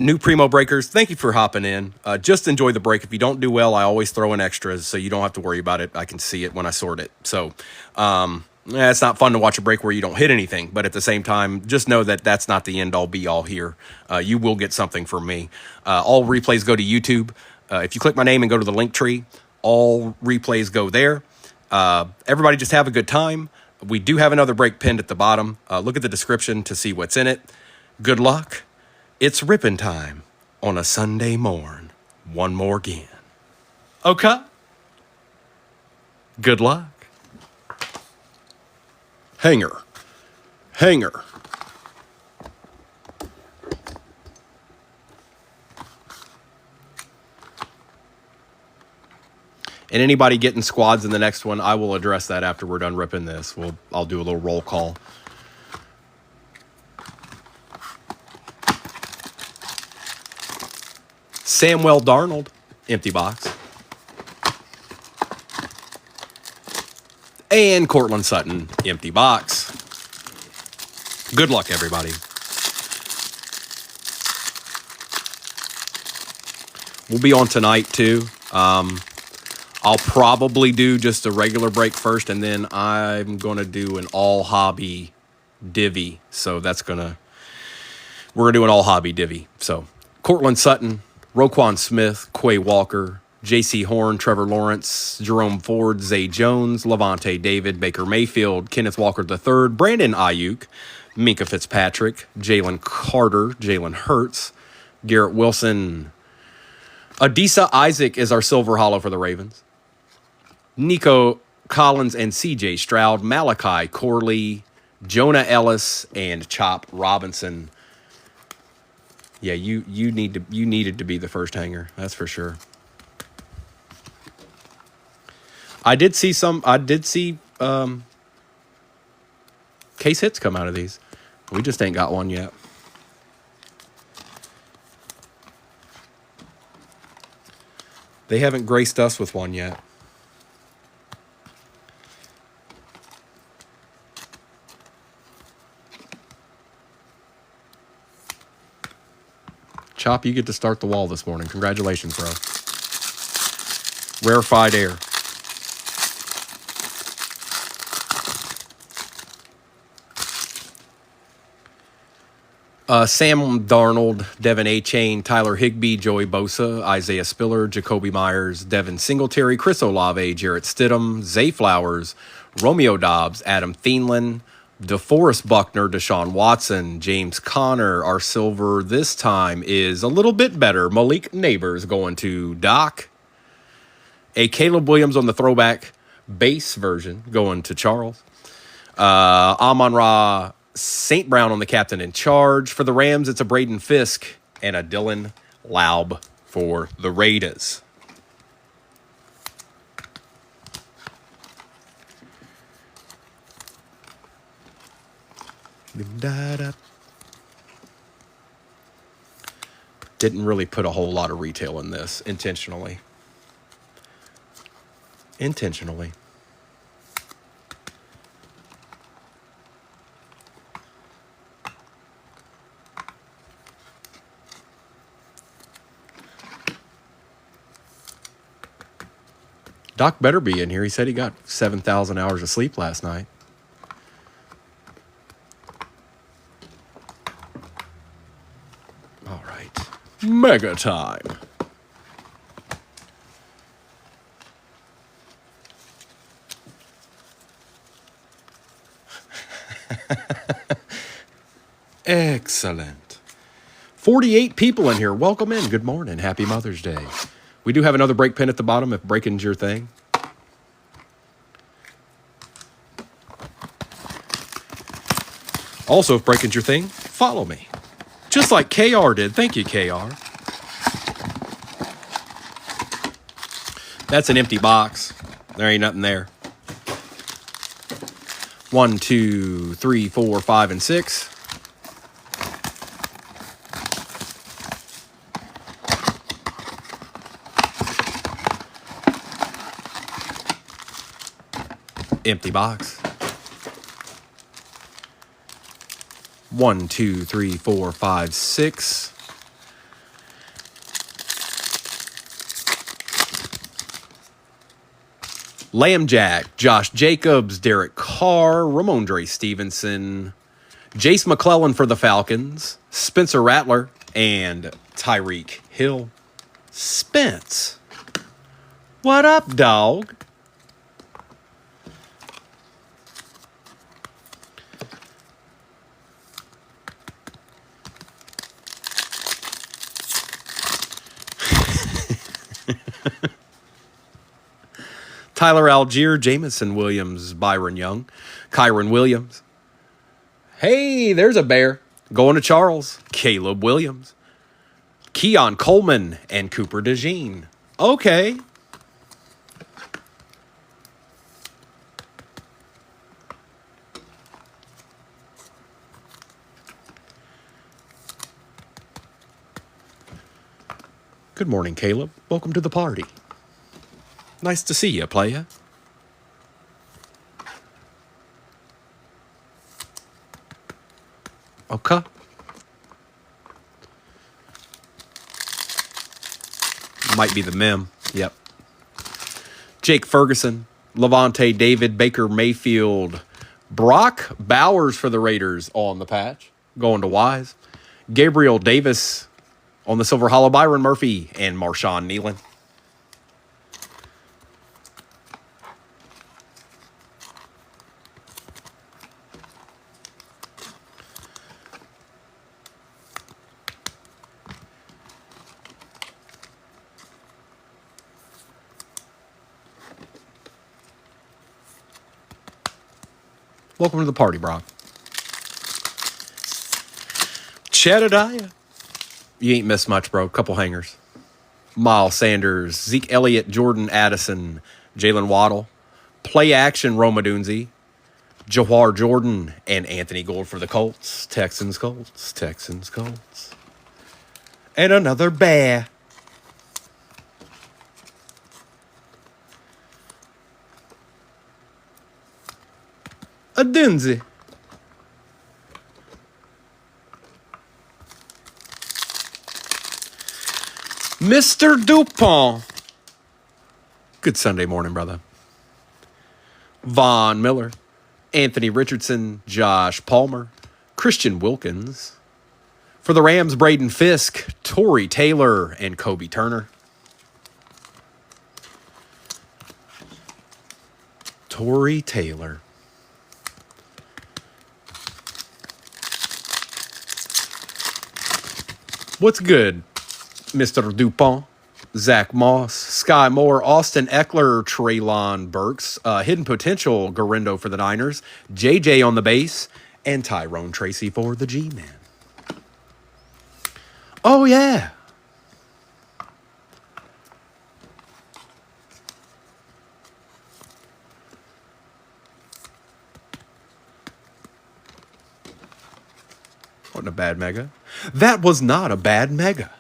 New Primo Breakers, thank you for hopping in. Just enjoy the break. If you don't do well, I always throw in extras, so you don't have to worry about it. I can see it when I sort it. So, it's not fun to watch a break where you don't hit anything, but at the same time, just know that that's not the end all be all here. You will get something from me. All replays go to YouTube. If you click my name and go to the link tree, all replays go there. Everybody just have a good time. We do have another break pinned at the bottom. Look at the description to see what's in it. Good luck. It's ripping time on a Sunday morn. One more again. Okay. Good luck. Hanger. Hanger. And anybody getting squads in the next one, I will address that after we're done ripping this. I'll do a little roll call. Samuel Darnold, empty box. And Cortland Sutton, empty box. Good luck, everybody. We'll be on tonight, too. I'll probably do just a regular break first, and then I'm going to do an all-hobby divvy. So we're going to do an all-hobby divvy. So Cortland Sutton, Roquan Smith, Quay Walker, J.C. Horn, Trevor Lawrence, Jerome Ford, Zay Jones, Levante David, Baker Mayfield, Kenneth Walker III, Brandon Ayuk, Minka Fitzpatrick, Jalen Carter, Jalen Hurts, Garrett Wilson. Adisa Isaac is our silver hollow for the Ravens. Nico Collins and C.J. Stroud, Malachi Corley, Jonah Ellis, and Chop Robinson. Yeah, you needed to be the first hanger. That's for sure. I did see case hits come out of these. We just ain't got one yet. They haven't graced us with one yet. Chop, you get to start the wall this morning. Congratulations, bro. Rarefied air. Sam Darnold, Devin A-Chain, Tyler Higbee, Joey Bosa, Isaiah Spiller, Jacoby Myers, Devin Singletary, Chris Olave, Jarrett Stidham, Zay Flowers, Romeo Dobbs, Adam Thielen, DeForest Buckner, Deshaun Watson, James Conner. Our silver this time is a little bit better. Malik Neighbors going to Doc. A Caleb Williams on the throwback base version going to Charles. Amon-Ra St. Brown on the captain in charge. For the Rams, it's a Braden Fisk and a Dylan Laub for the Raiders. Didn't really put a whole lot of retail in this intentionally. Doc better be in here. He said he got 7,000 hours of sleep last night. All right. Mega time. Excellent. 48 people in here. Welcome in. Good morning. Happy Mother's Day. We do have another break pin at the bottom if breaking's your thing. Also, if breaking's your thing, follow me. Just like KR did. Thank you, KR. That's an empty box. There ain't nothing there. 1, 2, 3, 4, 5, and 6. Empty box. 1, 2, 3, 4, 5, 6. Lambjack, Josh Jacobs, Derek Carr, Ramondre Stevenson, Jace McClellan for the Falcons, Spencer Rattler, and Tyreek Hill. Spence, what up, dog? Tyler Algier, Jamison Williams, Byron Young, Kyron Williams. Hey, there's a bear. Going to Charles, Caleb Williams, Keon Coleman, and Cooper DeJean. Okay. Good morning, Caleb. Welcome to the party. Nice to see you, playa. Okay. Might be the mem. Yep. Jake Ferguson, Levante David, Baker Mayfield, Brock Bowers for the Raiders on the patch, going to Wise. Gabriel Davis on the Silver Hollow, Byron Murphy, and Marshawn Nealon. Welcome to the party, Brock. Jedediah. You ain't missed much, bro. Couple hangers. Miles Sanders, Zeke Elliott, Jordan Addison, Jalen Waddle, Play Action, Roma Dunzi, Jawhar Jordan, and Anthony Gould for the Colts. Texans, Colts. Texans, Colts. And another bear. A Dunzi. Mr. Dupont. Good Sunday morning, brother. Von Miller, Anthony Richardson, Josh Palmer, Christian Wilkins. For the Rams, Braden Fisk, Torrey Taylor, and Kobe Turner. Torrey Taylor. What's good, Mr. Dupont? Zach Moss, Sky Moore, Austin Eckler, Treylon Burks, Hidden Potential, Garindo for the Niners, JJ on the base, and Tyrone Tracy for the G-Man. Oh, yeah. Wasn't a bad mega. That was not a bad mega.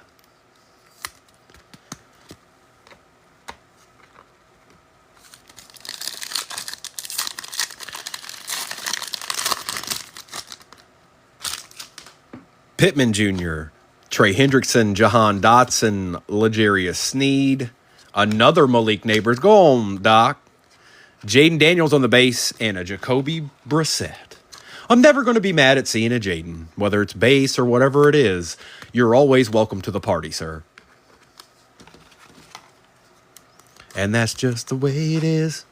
Pittman Jr., Trey Hendrickson, Jahan Dotson, L'Jarius Sneed, another Malik Neighbors. Go on, Doc. Jaden Daniels on the base, and a Jacoby Brissett. I'm never going to be mad at seeing a Jaden, whether it's base or whatever it is. You're always welcome to the party, sir. And that's just the way it is.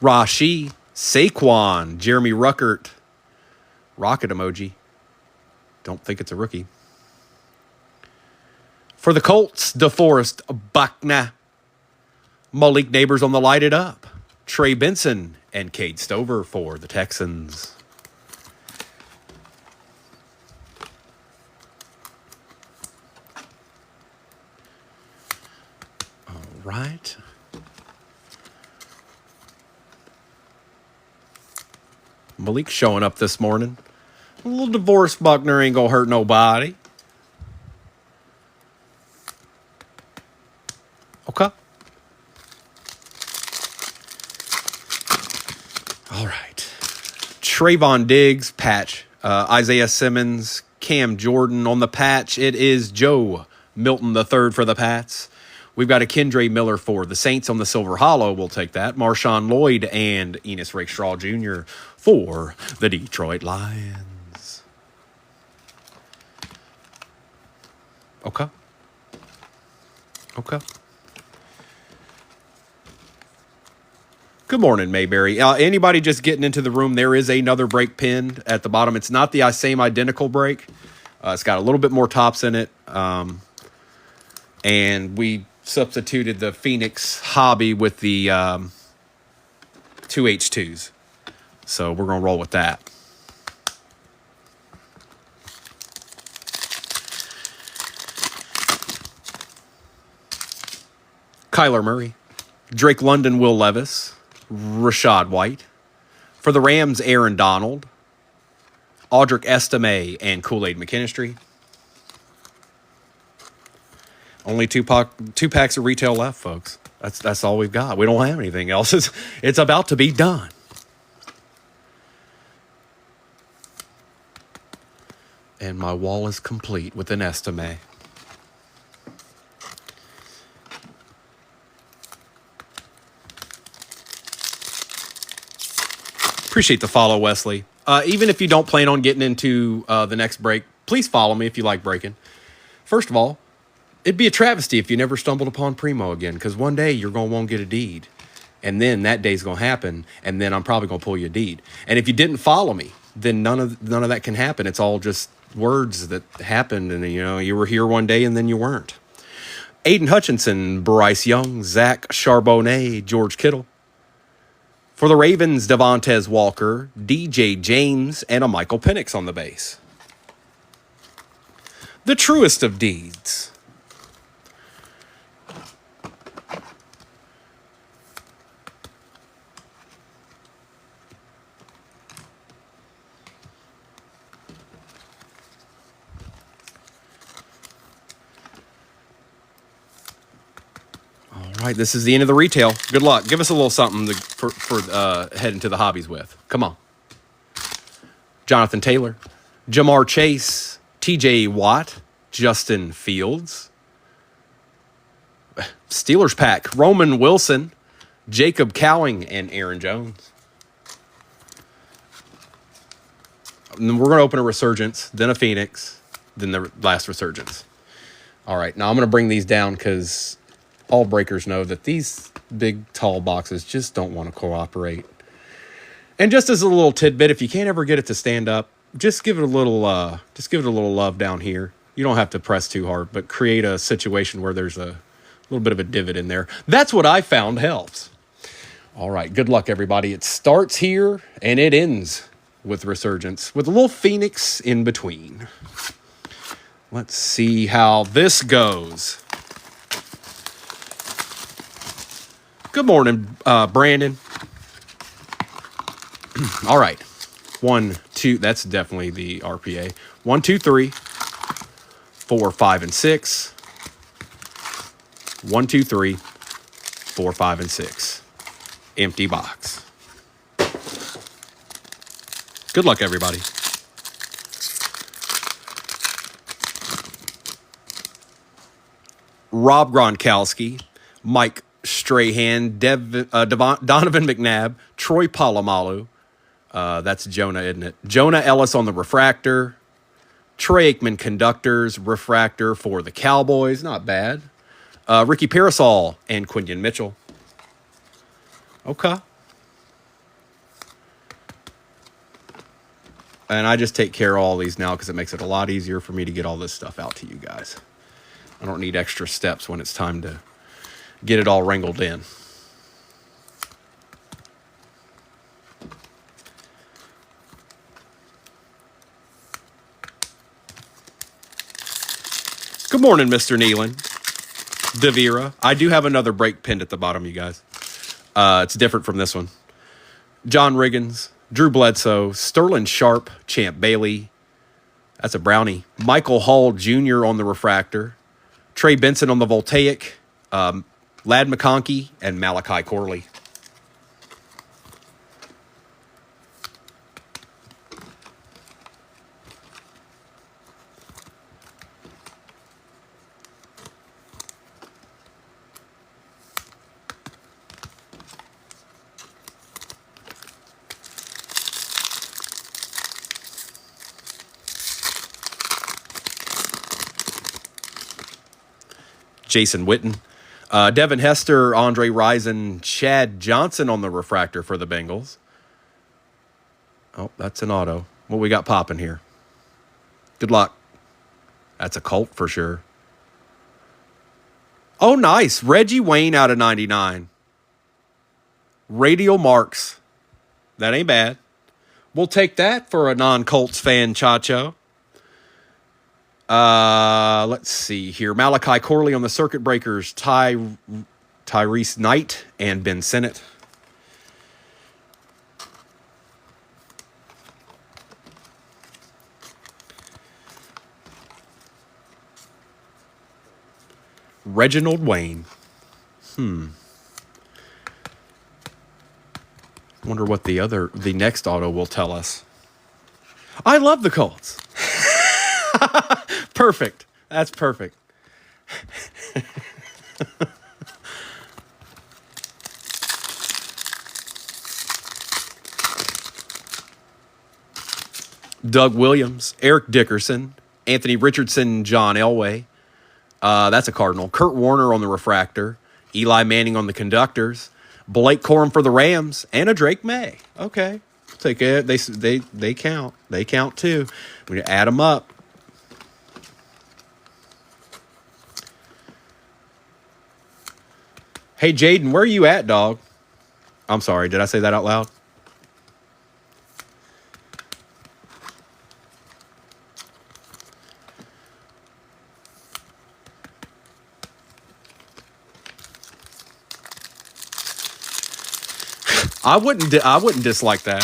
Rashi, Saquon, Jeremy Ruckert, rocket emoji. Don't think it's a rookie. For the Colts, DeForest Buckner, Malik Neighbors on the Light It Up, Trey Benson, and Cade Stover for the Texans. All right. Malik showing up this morning. A little DeForest Buckner ain't gonna hurt nobody. Okay. All right. Trayvon Diggs, patch Isaiah Simmons, Cam Jordan on the patch. It is Joe Milton III for the Pats. We've got a Kendre Miller for the Saints on the Silver Hollow. We'll take that. Marshawn Lloyd and Enos Rakestraw Jr. for the Detroit Lions. Okay. Good morning, Mayberry. Anybody just getting into the room, there is another break pinned at the bottom. It's not the same identical break. It's got a little bit more tops in it. And we substituted the Phoenix Hobby with the 2H2s. So we're going to roll with that. Kyler Murray, Drake London, Will Levis, Rashad White. For the Rams, Aaron Donald, Audric Estime, and Kool-Aid McKinstry. Only two packs of retail left, folks. That's all we've got. We don't have anything else. It's about to be done. And my wall is complete with an Estime. Appreciate the follow, Wesley. Even if you don't plan on getting into the next break, please follow me if you like breaking. First of all, it'd be a travesty if you never stumbled upon Primo again, because one day you're going to want to get a deed. And then that day's going to happen, and then I'm probably going to pull you a deed. And if you didn't follow me, then none of that can happen. It's all just words that happened, and you were here one day and then you weren't. Aiden Hutchinson, Bryce Young, Zach Charbonnet, George Kittle. For the Ravens, Devontae Walker, DJ James, and a Michael Penix on the base. The truest of deeds. All right, this is the end of the retail. Good luck. Give us a little something for heading to the hobbies with. Come on. Jonathan Taylor, Jamar Chase, TJ Watt, Justin Fields. Steelers pack, Roman Wilson, Jacob Cowing, and Aaron Jones. And then we're going to open a Resurgence, then a Phoenix, then the last Resurgence. All right, now I'm going to bring these down because all breakers know that these big, tall boxes just don't want to cooperate. And just as a little tidbit, if you can't ever get it to stand up, just give it a little love down here. You don't have to press too hard, but create a situation where there's a little bit of a divot in there. That's what I found helps. All right, good luck, everybody. It starts here, and it ends with Resurgence, with a little Phoenix in between. Let's see how this goes. Good morning, Brandon. All right. 1, 2. That's definitely the RPA. 1, 2, 3, 4, 5, and 6. 1, 2, 3, 4, 5, and 6. Empty box. Good luck, everybody. Rob Gronkowski, Mike Strahan, Donovan McNabb, Troy Polamalu. That's Jonah, isn't it? Jonah Ellis on the refractor. Trey Aikman conductors, refractor for the Cowboys. Not bad. Ricky Parasol and Quinyon Mitchell. Okay. And I just take care of all these now because it makes it a lot easier for me to get all this stuff out to you guys. I don't need extra steps when it's time to get it all wrangled in. Good morning, Mr. Nealon. Devira. I do have another break pinned at the bottom, you guys. It's different from this one. John Riggins, Drew Bledsoe, Sterling Sharp, Champ Bailey. That's a brownie. Michael Hall Jr. on the refractor. Trey Benson on the voltaic. Lad McConkey, and Malachi Corley. Jason Witten. Devin Hester, Andre Rison, Chad Johnson on the refractor for the Bengals. Oh, that's an auto. What we got popping here? Good luck. That's a Colt for sure. Oh, nice. Reggie Wayne out of 99. Radial marks. That ain't bad. We'll take that for a non-Colts fan, Chacho. Let's see here. Malachi Corley on the circuit breakers. Tyrese Knight and Ben Sinnott. Reginald Wayne. Wonder what the next auto will tell us. I love the Colts. Perfect. That's perfect. Doug Williams, Eric Dickerson, Anthony Richardson, John Elway. That's a Cardinal. Kurt Warner on the refractor. Eli Manning on the conductors. Blake Corum for the Rams. And a Drake May. Okay. Take it. They count. They count too. We add them up. Hey, Jaden, where are you at, dog? I'm sorry. Did I say that out loud? I wouldn't dislike that.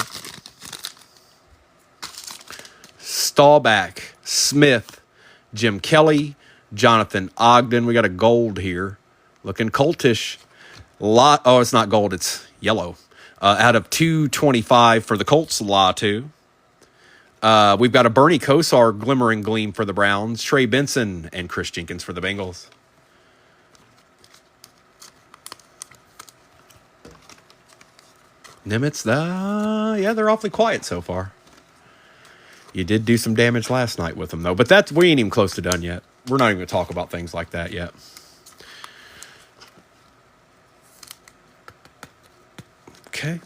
Staubach, Smith, Jim Kelly, Jonathan Ogden. We got a gold here. Looking coltish. Oh, it's not gold. It's yellow. Out of 225 for the Colts, Latu. We've got a Bernie Kosar glimmering gleam for the Browns. Trey Benson and Chris Jenkins for the Bengals. Nimitz, yeah, they're awfully quiet so far. You did do some damage last night with them, though. But we ain't even close to done yet. We're not even going to talk about things like that yet. Okay.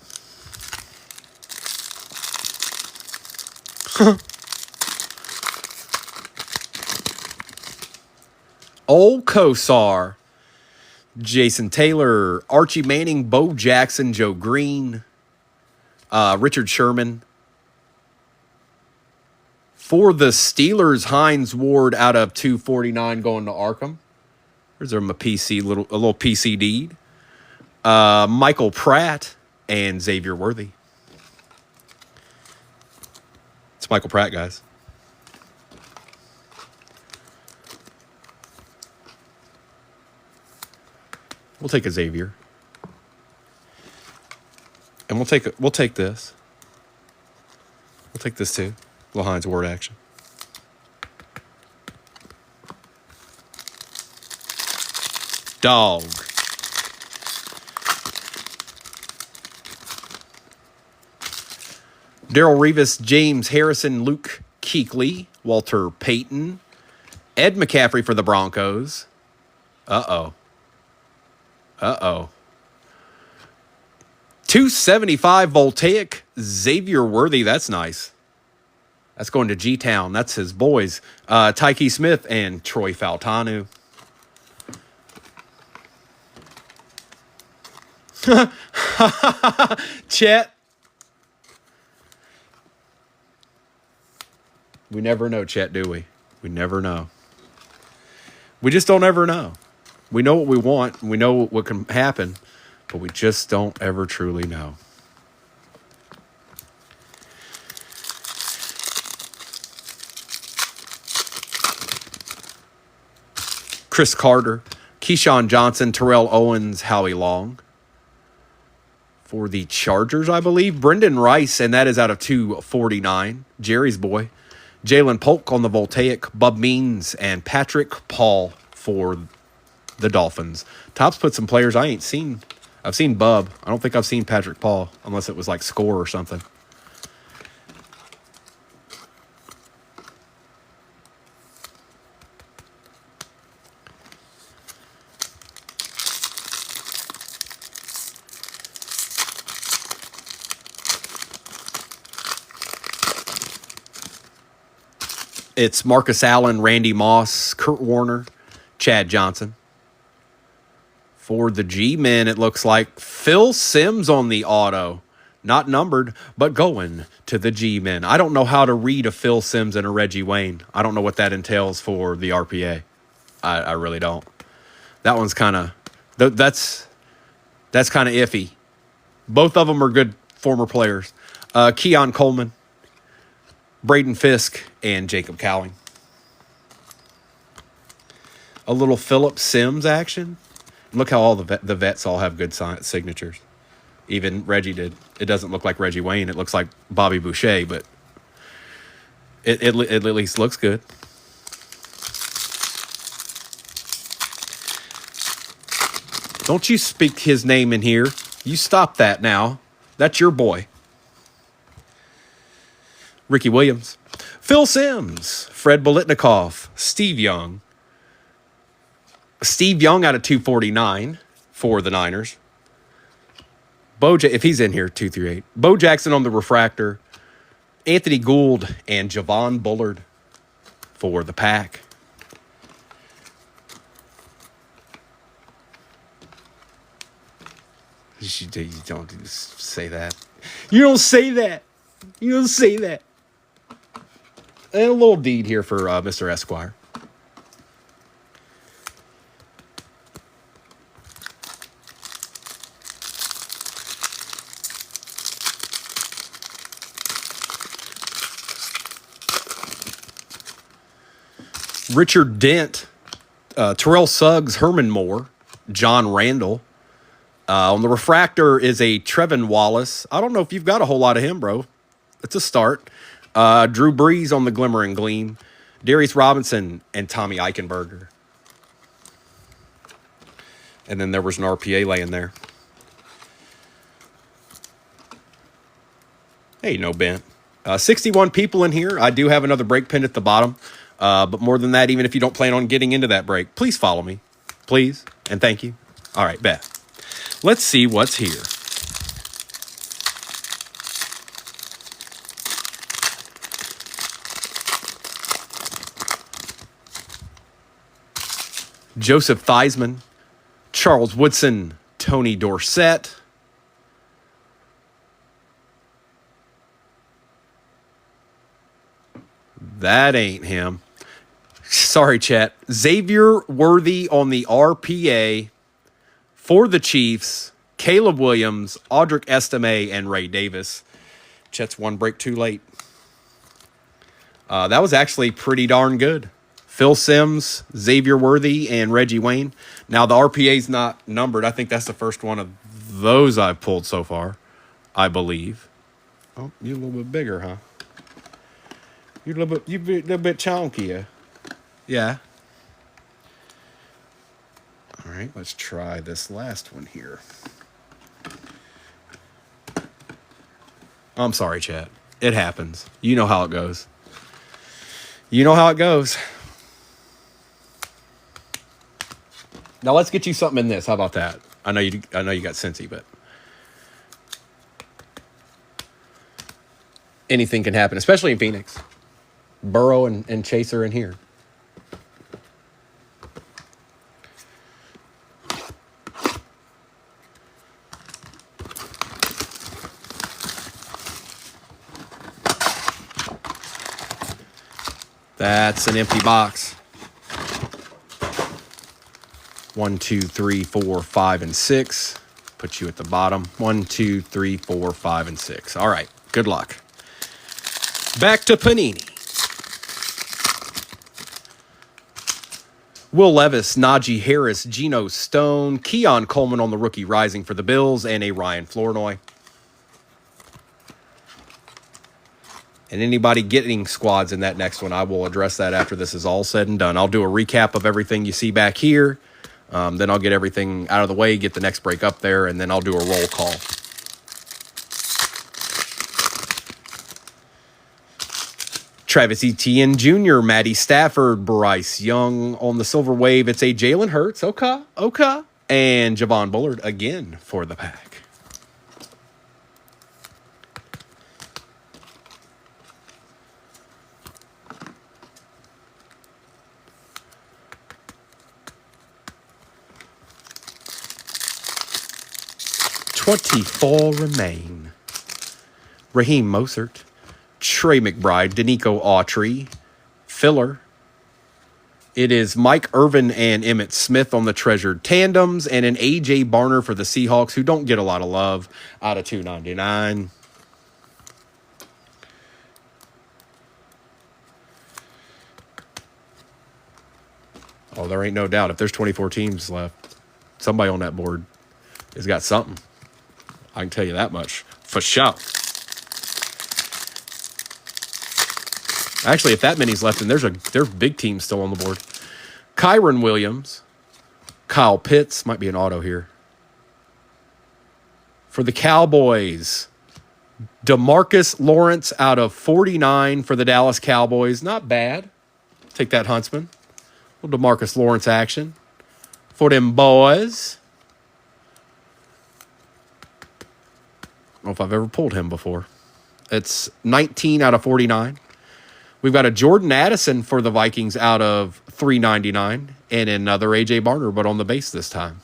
Old Kosar. Jason Taylor. Archie Manning. Bo Jackson. Joe Green. Richard Sherman. For the Steelers, Hines Ward out of 249 going to Arkham. There's a little PC deed. Michael Pratt and Xavier Worthy. It's Michael Pratt, guys. We'll take a Xavier. And we'll take this. We'll take this too. Little Hines Ward action. Dog. Darrell Revis, James Harrison, Luke Kuechly, Walter Payton, Ed McCaffrey for the Broncos. Uh-oh. 275 Voltaic, Xavier Worthy. That's nice. That's going to G-Town. That's his boys. Tyke Smith and Troy Faltanu. Chet. We never know, Chet, do we? We never know. We just don't ever know. We know what we want. We know what can happen. But we just don't ever truly know. Chris Carter, Keyshawn Johnson, Terrell Owens, Howie Long. For the Chargers, I believe, Brendan Rice, and that is out of 249. Jerry's boy. Jalen Polk on the Voltaic, Bub Means, and Patrick Paul for the Dolphins. Topps put some players I ain't seen. I've seen Bub. I don't think I've seen Patrick Paul, unless it was like Score or something. It's Marcus Allen, Randy Moss, Kurt Warner, Chad Johnson. For the G-Men, it looks like Phil Simms on the auto. Not numbered, but going to the G-Men. I don't know how to read a Phil Simms and a Reggie Wayne. I don't know what that entails for the RPA. I really don't. That one's kind of... That's kind of iffy. Both of them are good former players. Keon Coleman, Braden Fisk, and Jacob Cowling. A little Philip Simms action. Look how all the vets all have good signatures. Even Reggie did. It doesn't look like Reggie Wayne. It looks like Bobby Boucher, but it at least looks good. Don't you speak his name in here. You stop that now. That's your boy. Ricky Williams. Phil Simms. Fred Biletnikoff. Steve Young. Steve Young out of 249 for the Niners. If he's in here, 238. Bo Jackson on the refractor. Anthony Gould and Javon Bullard for the Pack. You don't say that. You don't say that. You don't say that. And a little deed here for Mr. Esquire. Richard Dent, Terrell Suggs, Herman Moore, John Randall. On the refractor is a Trevin Wallace. I don't know if you've got a whole lot of him, bro. It's a start. Drew Brees on the Glimmer and Gleam. Darius Robinson and Tommy Eichenberger. And then there was an RPA laying there. Hey, no bent. 61 people in here. I do have another break pin at the bottom. But more than that, even if you don't plan on getting into that break, please follow me. Please. And thank you. All right, bet. Let's see what's here. Joseph Theismann, Charles Woodson, Tony Dorsett. That ain't him. Sorry, chat. Xavier Worthy on the RPA for the Chiefs. Caleb Williams, Audric Estime, and Ray Davis. Chet's one break too late. That was actually pretty darn good. Phil Simms, Xavier Worthy, and Reggie Wayne. Now, the RPA's not numbered. I think that's the first one of those I've pulled so far, I believe. Oh, you're a little bit bigger, huh? You're a little bit chunkier. Yeah. All right, let's try this last one here. I'm sorry, chat. It happens. You know how it goes. You know how it goes. Now let's get you something in this. How about that? I know you got Cincy, but anything can happen, especially in Phoenix. Burrow and Chase are in here. That's an empty box. 1, 2, 3, 4, 5, and 6. Put you at the bottom. 1, 2, 3, 4, 5, and 6. All right. Good luck. Back to Panini. Will Levis, Najee Harris, Geno Stone, Keon Coleman on the rookie rising for the Bills, and a Ryan Flournoy. And anybody getting squads in that next one, I will address that after this is all said and done. I'll do a recap of everything you see back here. Then I'll get everything out of the way, get the next break up there, and then I'll do a roll call. Travis Etienne Jr., Matty Stafford, Bryce Young on the Silver Wave. It's a Jalen Hurts, okay, and Javon Bullard again for the Pack. 24 remain. Raheem Mostert, Trey McBride, Danico Autry, filler. It is Mike Irvin and Emmitt Smith on the treasured tandems, and an A.J. Barner for the Seahawks, who don't get a lot of love, out of 299. Oh, there ain't no doubt. If there's 24 teams left, somebody on that board has got something. I can tell you that much. For sure. Actually, if that many's left, then there's big teams still on the board. Kyron Williams. Kyle Pitts. Might be an auto here. For the Cowboys, DeMarcus Lawrence out of 49 for the Dallas Cowboys. Not bad. Take that, Huntsman. A little DeMarcus Lawrence action for them boys. I don't know if I've ever pulled him before. It's 19 out of 49. We've got a Jordan Addison for the Vikings out of 399, and another A.J. Barner, but on the base this time.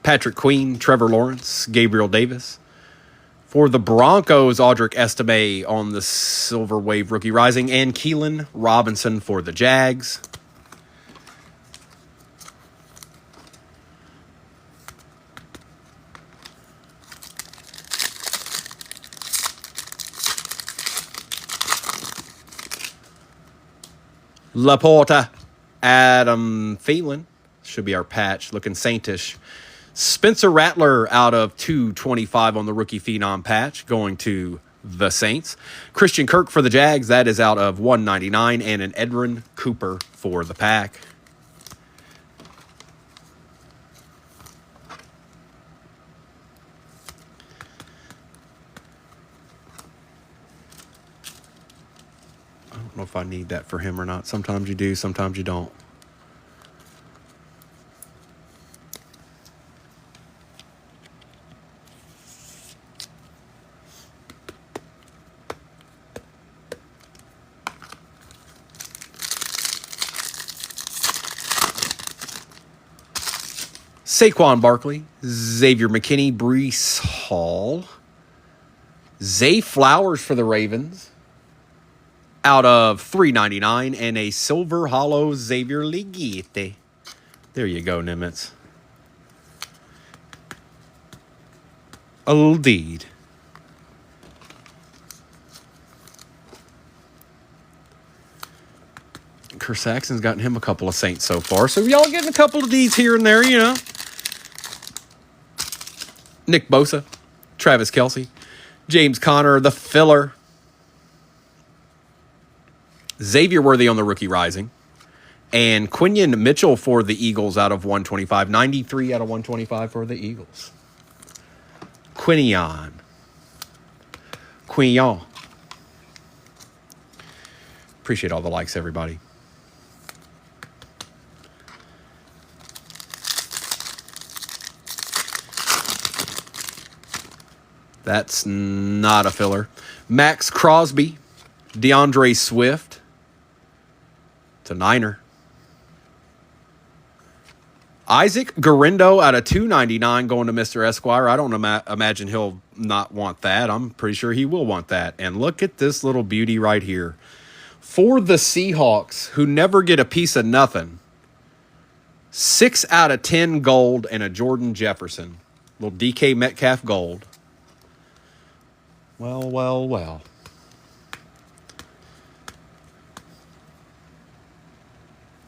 Patrick Queen, Trevor Lawrence, Gabriel Davis. For the Broncos, Audric Estime on the Silver Wave Rookie Rising, and Keelan Robinson for the Jags. Laporta, Adam Thielen. Should be our patch, looking saintish. Spencer Rattler out of 225 on the rookie phenom patch, going to the Saints. Christian Kirk for the Jags, that is out of 199, and an Edwin Cooper for the Pack. I don't know if I need that for him or not. Sometimes you do, sometimes you don't. Saquon Barkley, Xavier McKinney, Breece Hall, Zay Flowers for the Ravens, out of $3.99, and a silver hollow Xavier Legete. There you go, Nimitz. Indeed. Kerr Saxon's gotten him a couple of Saints so far, so y'all getting a couple of these here and there, you know. Nick Bosa, Travis Kelce, James Conner, the filler. Xavier Worthy on the rookie rising. And Quinion Mitchell for the Eagles out of 125. 93 out of 125 for the Eagles. Quinion. Appreciate all the likes, everybody. That's not a filler. Max Crosby, DeAndre Swift. It's a Niner. Isaac Guerrero out of 299 going to Mr. Esquire. I don't imagine he'll not want that. I'm pretty sure he will want that. And look at this little beauty right here. For the Seahawks, who never get a piece of nothing, 6 out of 10 gold and a Jordan Jefferson. Little DK Metcalf gold. Well, well, well.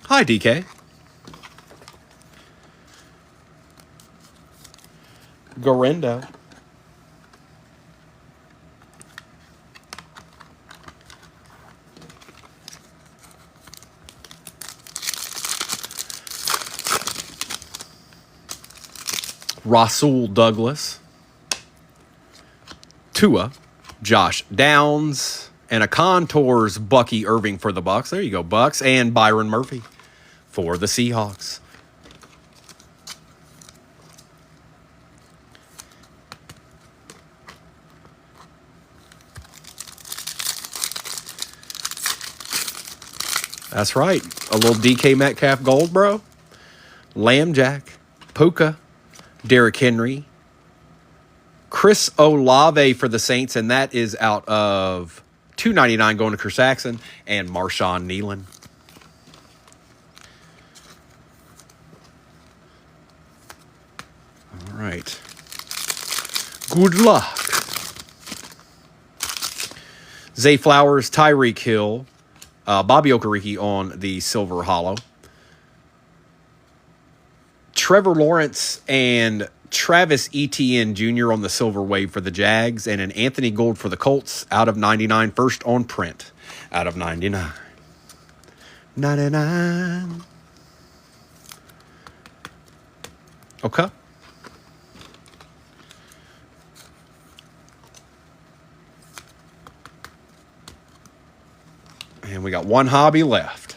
Hi, DK. Guerrero. Rasul Douglas. Tua, Josh Downs, And a Contours Bucky Irving for the Bucks. There you go, Bucks. And Byron Murphy for the Seahawks. That's right. A little DK Metcalf gold, bro. Lamb Jack. Puka. Derrick Henry. Chris Olave for the Saints, and that is out of $2.99 going to Chris Saxon and Marshawn Nealon. All right. Good luck. Zay Flowers, Tyreek Hill, Bobby Okereke on the Silver Hollow. Trevor Lawrence and Travis Etienne Jr. on the Silver Wave for the Jags, and an Anthony Gould for the Colts out of 99, first on print out of 99. 99. Okay. And we got one hobby left.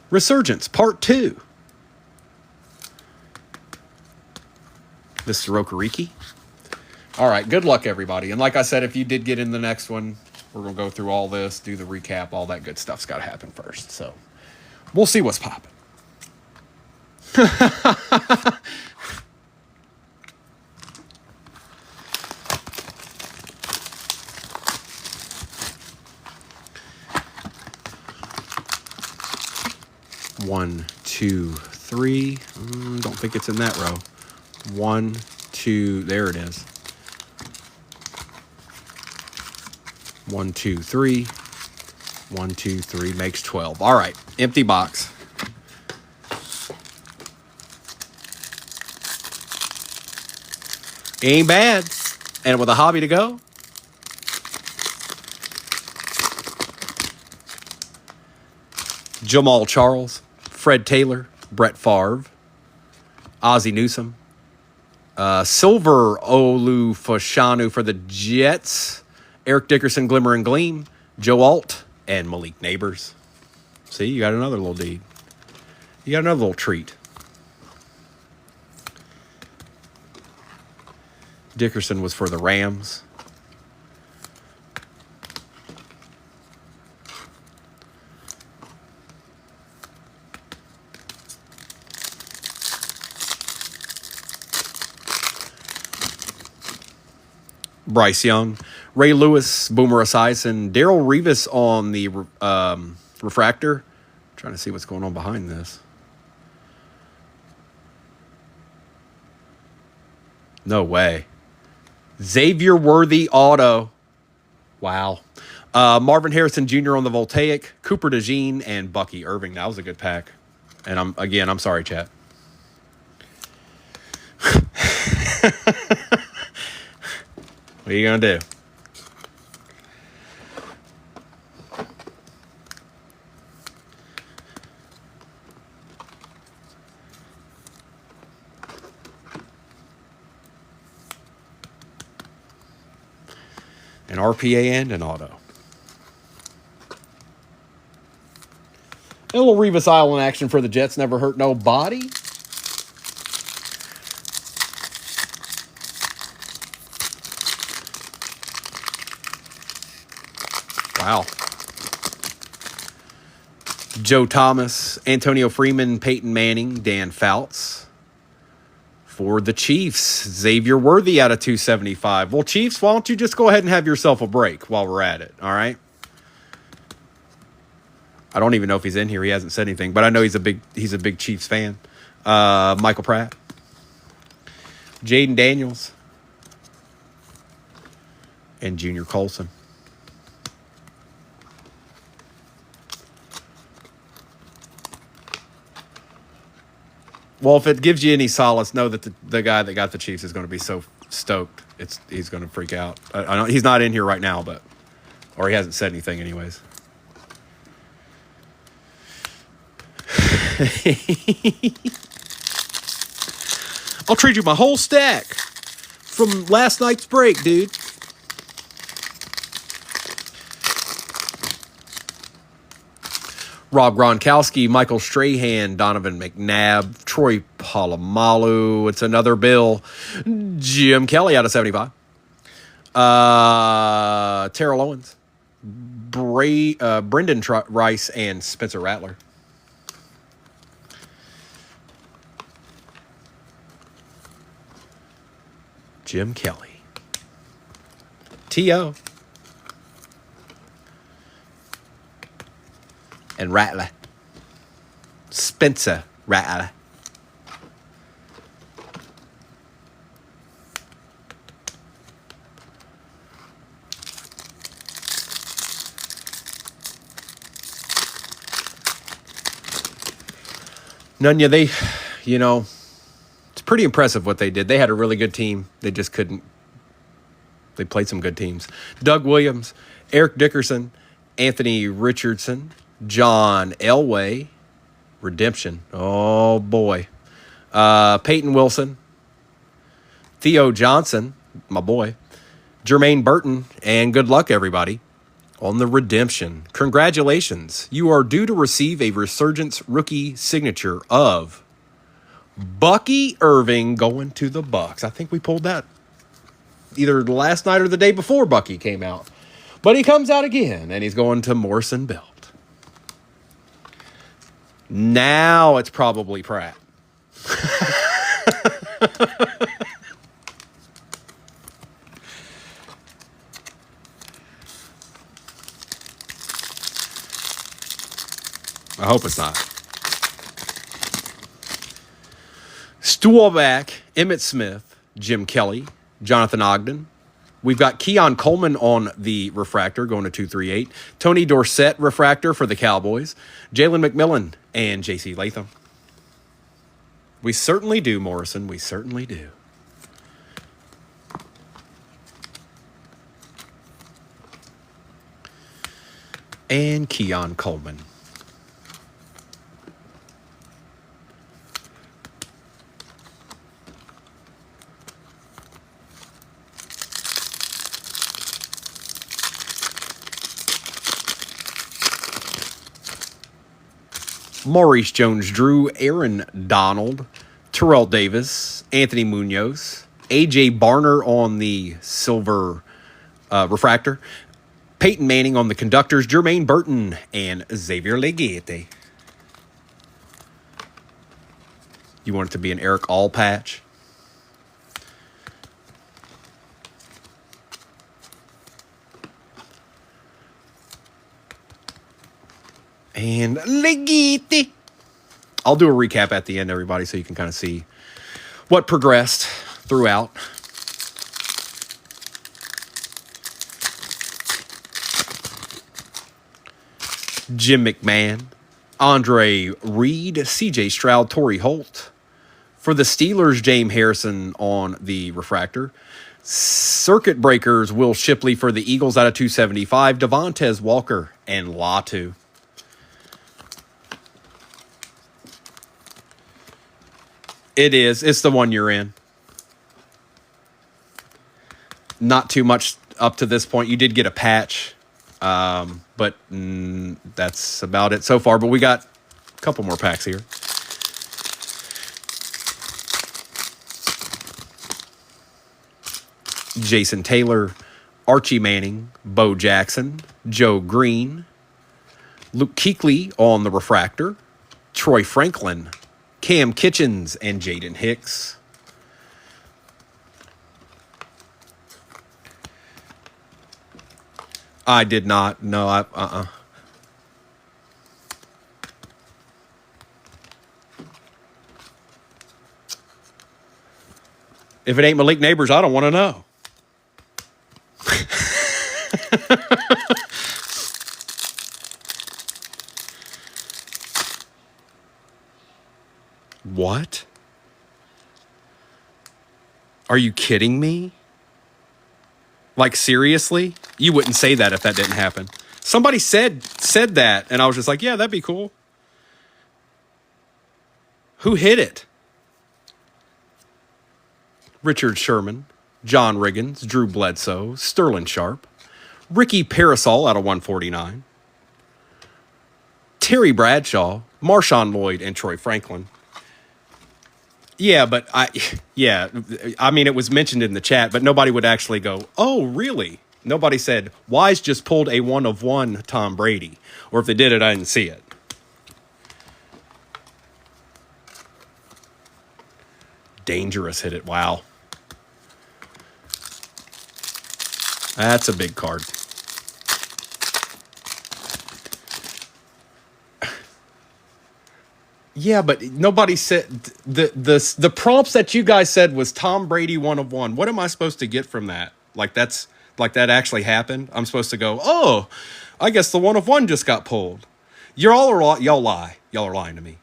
Resurgence, Part 2. Mr. Okereke. All right, good luck, everybody. And like I said, if you did get in the next one, we're going to go through all this, do the recap, all that good stuff's got to happen first. So we'll see what's popping. One, two, three. Don't think it's in that row. 1, 2, there it is. 1, 2, 3. 1, 2, 3 makes 12. All right, empty box. Ain't bad. And with a hobby to go. Jamal Charles, Fred Taylor, Brett Favre, Ozzie Newsome, Silver Olufashanu for the Jets, Eric Dickerson, Glimmer and Gleam, Joe Alt, and Malik Neighbors. See, you got another little deed. You got another little treat. Dickerson was for the Rams. Bryce Young, Ray Lewis, Boomer Esiason, Daryl Revis on the refractor. I'm trying to see what's going on behind this. No way. Xavier Worthy auto. Wow. Marvin Harrison Jr. on the Voltaic, Cooper DeJean, and Bucky Irving. That was a good pack. And I'm sorry, chat. What are you going to do? An RPA and an auto. A little Revis Island action for the Jets. Never hurt nobody. Wow. Joe Thomas, Antonio Freeman, Peyton Manning, Dan Fouts. For the Chiefs, Xavier Worthy out of 275. Well, Chiefs, why don't you just go ahead and have yourself a break while we're at it, all right? I don't even know if he's in here. He hasn't said anything, but I know he's a big Chiefs fan. Michael Pratt. Jaden Daniels. And Junior Colson. Well, if it gives you any solace, know that the guy that got the Chiefs is going to be so stoked. He's going to freak out. I know he's not in here right now, or he hasn't said anything anyways. I'll trade you my whole stack from last night's break, dude. Rob Gronkowski, Michael Strahan, Donovan McNabb, Troy Polamalu. It's another Bill. Jim Kelly out of 75. Terrell Owens, Brendan Rice, and Spencer Rattler. Jim Kelly. T.O. And Rattler. Spencer Rattler. Nunya, it's pretty impressive what they did. They had a really good team. They just couldn't. They played some good teams. Doug Williams, Eric Dickerson, Anthony Richardson, John Elway, Redemption. Oh, boy. Peyton Wilson, Theo Johnson, my boy, Jermaine Burton, and good luck, everybody, on the Redemption. Congratulations. You are due to receive a Resurgence rookie signature of Bucky Irving going to the Bucks. I think we pulled that either last night or the day before Bucky came out. But he comes out again, and he's going to Morrison Belt. Now it's probably Pratt. I hope it's not. Stuhlback, Emmett Smith, Jim Kelly, Jonathan Ogden. We've got Keon Coleman on the refractor going to 238. Tony Dorsett refractor for the Cowboys. Jalen McMillan and J.C. Latham. We certainly do, Morrison. We certainly do. And Keon Coleman. Maurice Jones-Drew, Aaron Donald, Terrell Davis, Anthony Munoz, A.J. Barner on the silver refractor, Peyton Manning on the conductors, Jermaine Burton, and Xavier Legate. You want it to be an Eric All patch? And Legate. I'll do a recap at the end, everybody, so you can kind of see what progressed throughout. Jim McMahon, Andre Reed, C.J. Stroud, Torrey Holt. For the Steelers, James Harrison on the refractor. Circuit breakers, Will Shipley for the Eagles out of 275. Devontae Walker and Latu. It is. It's the one you're in. Not too much up to this point. You did get a patch, but that's about it so far. But we got a couple more packs here. Jason Taylor, Archie Manning, Bo Jackson, Joe Green, Luke Kuechly on the refractor, Troy Franklin, Cam Kitchens, and Jaden Hicks. I did not. No, If it ain't Malik Neighbors, I don't want to know. What? Are you kidding me? Like, seriously? You wouldn't say that if that didn't happen. Somebody said that, and I was just like, yeah, that'd be cool. Who hit it? Richard Sherman, John Riggins, Drew Bledsoe, Sterling Sharp, Ricky Parasol out of 149. Terry Bradshaw, Marshawn Lloyd, and Troy Franklin. Yeah, but I mean, it was mentioned in the chat, but nobody would actually go, oh, really? Nobody said, Wise just pulled a 1-of-1 Tom Brady. Or if they did it, I didn't see it. Dangerous hit it. Wow. That's a big card. Yeah, but nobody said the prompts that you guys said was Tom Brady 1-of-1. What am I supposed to get from that? Like that actually happened? I'm supposed to go, oh, I guess the 1-of-1 just got pulled. Y'all lie. Y'all are lying to me.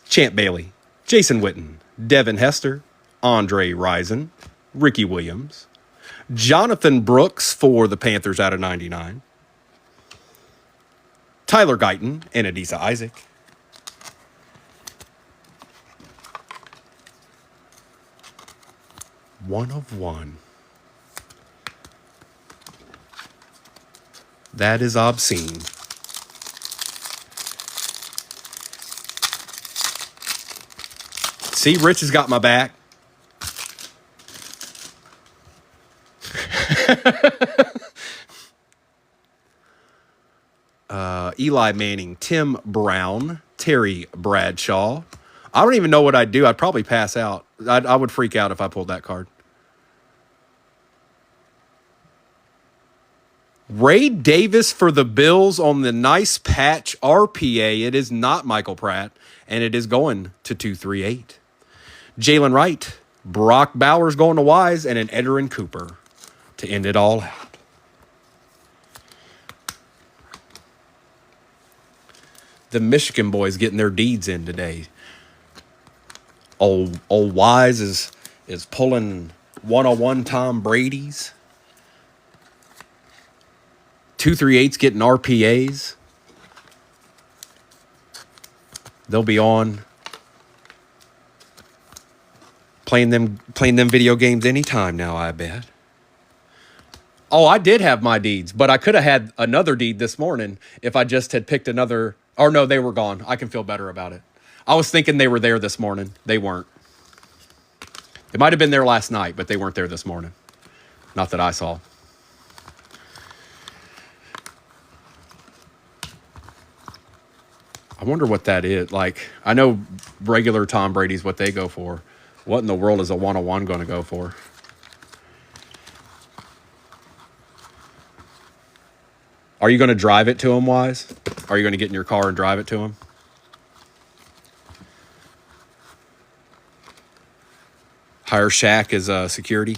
Champ Bailey, Jason Witten, Devin Hester, Andre Rison, Ricky Williams, Jonathan Brooks for the Panthers out of 99, Tyler Guyton, and Adisa Isaac. One of one. That is obscene. See, Rich has got my back. Eli Manning, Tim Brown, Terry Bradshaw. I don't even know what I'd do. I'd probably pass out. I would freak out if I pulled that card. Ray Davis for the Bills on the nice patch RPA. It is not Michael Pratt, and it is going to 238. Jalen Wright, Brock Bowers going to Wise, and an Edgerrin Cooper to end it all out. The Michigan boys getting their deeds in today. Old Wise is pulling 1-on-1 Tom Brady's. 238's getting RPAs. They'll be on playing them video games anytime now, I bet. Oh, I did have my deeds, but I could have had another deed this morning if I just had picked another. Or no, they were gone. I can feel better about it. I was thinking they were there this morning. They weren't. They might have been there last night, but they weren't there this morning. Not that I saw. I wonder what that is. Like, I know regular Tom Brady's what they go for. What in the world is a 1-on-1 going to go for? Are you going to drive it to him, Wise? Are you going to get in your car and drive it to him? Hire Shaq as security.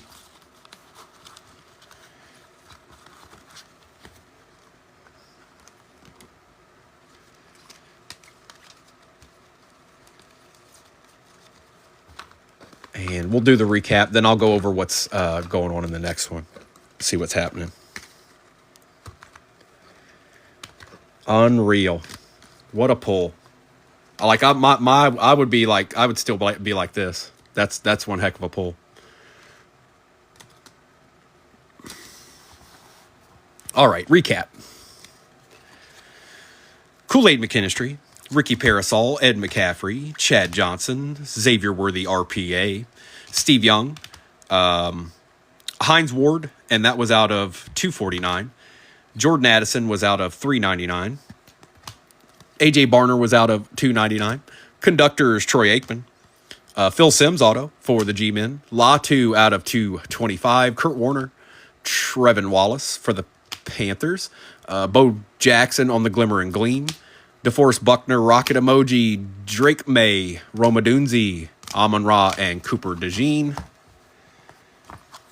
And we'll do the recap. Then I'll go over what's going on in the next one. See what's happening. Unreal. What a pull. Like I would be like, I would still be like this. That's one heck of a pull. All right, recap. Kool-Aid McKinstry, Ricky Parasol, Ed McCaffrey, Chad Johnson, Xavier Worthy RPA, Steve Young, Hines Ward, and that was out of 249. Jordan Addison was out of 399. AJ Barner was out of 299. Conductors Troy Aikman. Phil Simms auto for the G-Men. Latu out of 225. Kurt Warner. Trevin Wallace for the Panthers. Bo Jackson on the Glimmer and Gleam. DeForest Buckner, Rocket Emoji, Drake May, Roma Dunzi, Amon-Ra, and Cooper DeJean.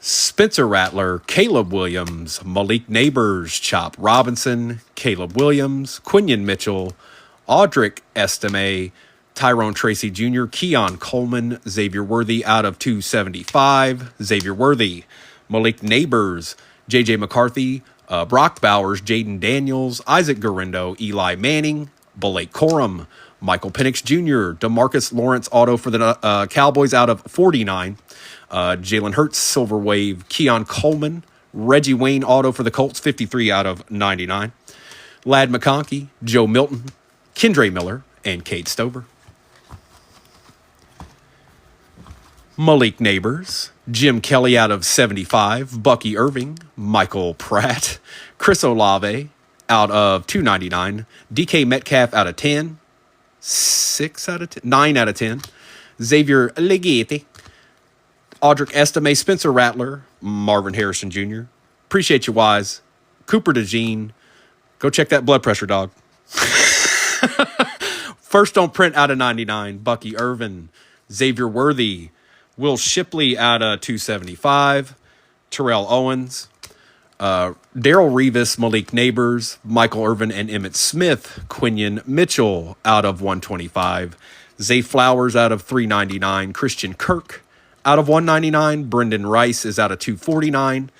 Spencer Rattler, Caleb Williams, Malik Neighbors, Chop Robinson, Caleb Williams, Quinion Mitchell, Audric Estime, Tyrone Tracy Jr., Keon Coleman, Xavier Worthy out of 275, Xavier Worthy, Malik Neighbors, J.J. McCarthy, Brock Bowers, Jaden Daniels, Isaac Garindo, Eli Manning, Blake Corum, Michael Penix Jr., DeMarcus Lawrence auto for the Cowboys out of 49, Jalen Hurts, Silver Wave, Keon Coleman, Reggie Wayne auto for the Colts, 53 out of 99. Lad McConkey, Joe Milton, Kendra Miller, and Kate Stover. Malik Neighbors, Jim Kelly out of 75, Bucky Irving, Michael Pratt, Chris Olave out of 299, DK Metcalf out of 10, 6 out of 10, 9 out of 10, Xavier Legate, Audric Estime, Spencer Rattler, Marvin Harrison Jr. Appreciate you, Wise. Cooper DeJean. Go check that blood pressure, dog. First on print out of 99, Bucky Irvin, Xavier Worthy, Will Shipley out of 275, Terrell Owens, Daryl Revis, Malik Neighbors, Michael Irvin, and Emmett Smith, Quinion Mitchell out of 125, Zay Flowers out of 399, Christian Kirk out of 199, Brendan Rice is out of 249,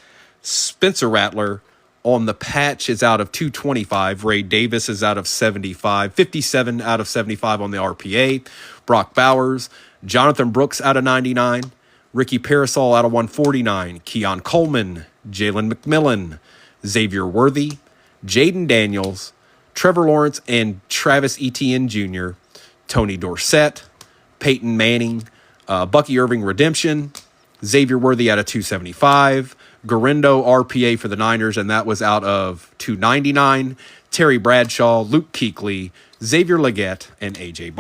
Spencer Rattler on the patch is out of 225, Ray Davis is out of 75, 57 out of 75 on the RPA, Brock Bowers, Jonathan Brooks out of 99, Ricky Parasol out of 149, Keon Coleman, Jalen McMillan, Xavier Worthy, Jaden Daniels, Trevor Lawrence, and Travis Etienne Jr., Tony Dorsett, Peyton Manning, Bucky Irving Redemption, Xavier Worthy out of 275, Garindo RPA for the Niners, and that was out of 299, Terry Bradshaw, Luke Kuechly, Xavier Legette, and A.J. Barnes.